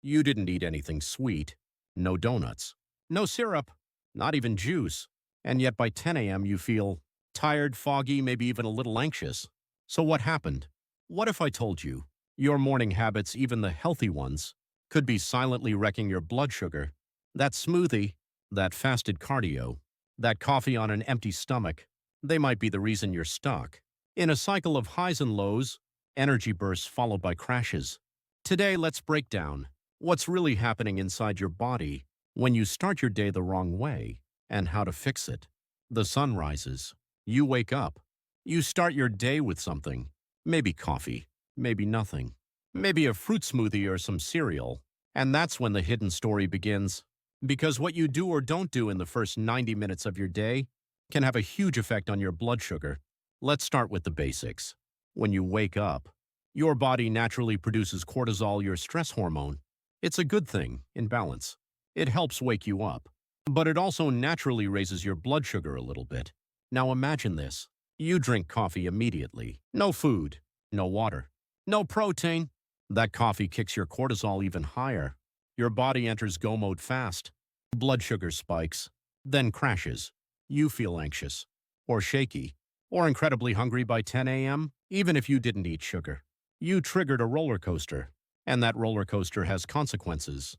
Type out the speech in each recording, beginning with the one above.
You didn't eat anything sweet, no donuts, no syrup, not even juice, and yet by 10 a.m. you feel tired, foggy, maybe even a little anxious. So what happened? What if I told you your morning habits, even the healthy ones, could be silently wrecking your blood sugar? That smoothie, that fasted cardio, that coffee on an empty stomach, they might be the reason you're stuck in a cycle of highs and lows, energy bursts followed by crashes. Today, let's break down what's really happening inside your body when you start your day the wrong way and how to fix it. The sun rises. You wake up. You start your day with something. Maybe coffee, maybe nothing. Maybe a fruit smoothie or some cereal. And that's when the hidden story begins. Because what you do or don't do in the first 90 minutes of your day can have a huge effect on your blood sugar. Let's start with the basics. When you wake up, your body naturally produces cortisol, your stress hormone. It's a good thing, in balance. It helps wake you up. But it also naturally raises your blood sugar a little bit. Now imagine this. You drink coffee immediately. No food, no water, no protein. That coffee kicks your cortisol even higher. Your body enters go mode fast. Blood sugar spikes, then crashes. You feel anxious, or shaky, or incredibly hungry by 10 a.m., even if you didn't eat sugar. You triggered a roller coaster, and that roller coaster has consequences.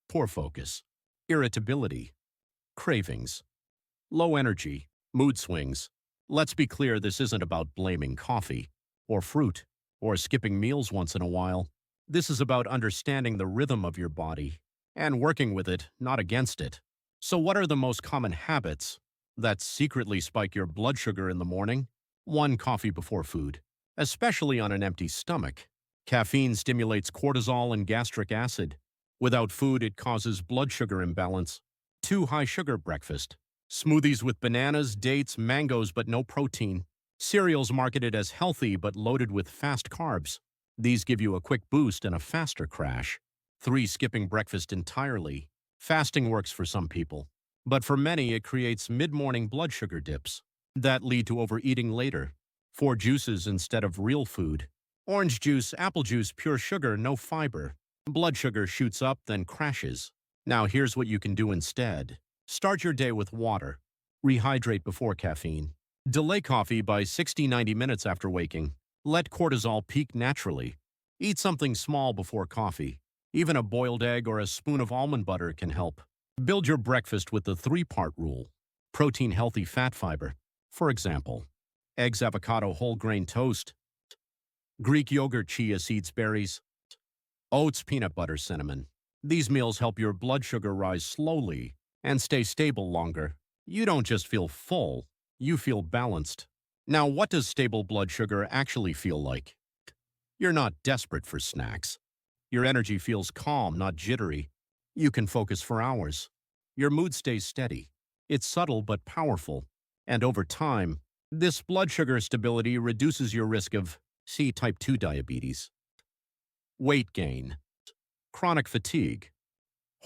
Poor focus, irritability, cravings, low energy, mood swings. Let's be clear, this isn't about blaming coffee, or fruit, or skipping meals once in a while. This is about understanding the rhythm of your body and working with it, not against it. So what are the most common habits that secretly spike your blood sugar in the morning? 1. Coffee before food, especially on an empty stomach. Caffeine stimulates cortisol and gastric acid. Without food, it causes blood sugar imbalance. 2. High sugar breakfast. Smoothies with bananas, dates, mangoes, but no protein. Cereals marketed as healthy but loaded with fast carbs. These give you a quick boost and a faster crash. 3. Skipping breakfast entirely. Fasting works for some people, but for many it creates mid-morning blood sugar dips that lead to overeating later. 4. Juices instead of real food. Orange juice, apple juice, pure sugar, no fiber. Blood sugar shoots up, then crashes. Now here's what you can do instead. Start your day with water. Rehydrate before caffeine. Delay coffee by 60-90 minutes after waking. Let cortisol peak naturally. Eat something small before coffee. Even a boiled egg or a spoon of almond butter can help. Build your breakfast with the 3-part rule. Protein, healthy, fat, fiber. For example, eggs, avocado, whole grain toast. Greek yogurt, chia seeds, berries. Oats, peanut butter, cinnamon. These meals help your blood sugar rise slowly and stay stable longer. You don't just feel full, you feel balanced. Now, what does stable blood sugar actually feel like? You're not desperate for snacks. Your energy feels calm, not jittery. You can focus for hours. Your mood stays steady. It's subtle but powerful. And over time, this blood sugar stability reduces your risk of, type 2 diabetes, weight gain, chronic fatigue,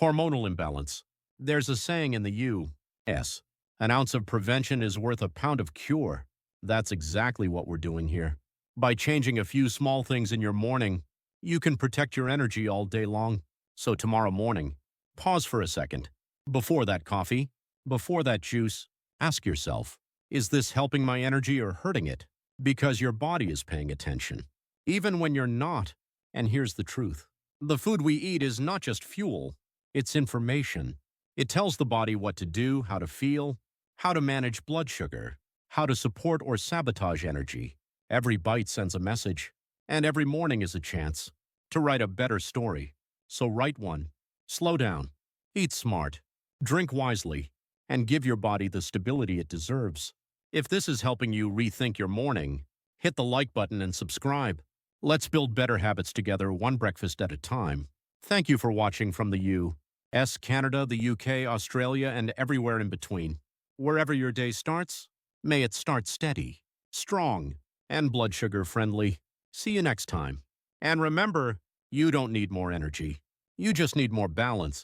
hormonal imbalance. There's a saying in the U.S., an ounce of prevention is worth a pound of cure. That's exactly what we're doing here. By changing a few small things in your morning, you can protect your energy all day long. So tomorrow morning, pause for a second. Before that coffee, before that juice, ask yourself, is this helping my energy or hurting it? Because your body is paying attention, even when you're not. And here's the truth. The food we eat is not just fuel, it's information. It tells the body what to do, how to feel, how to manage blood sugar, how to support or sabotage energy. Every bite sends a message, and every morning is a chance to write a better story. So write one. Slow down. Eat smart. Drink wisely. And give your body the stability it deserves. If this is helping you rethink your morning, hit the like button and subscribe. Let's build better habits together, one breakfast at a time. Thank you for watching from the U.S., Canada, the UK, Australia, and everywhere in between. Wherever your day starts, may it start steady, strong, and blood sugar friendly. See you next time. And remember, you don't need more energy. You just need more balance.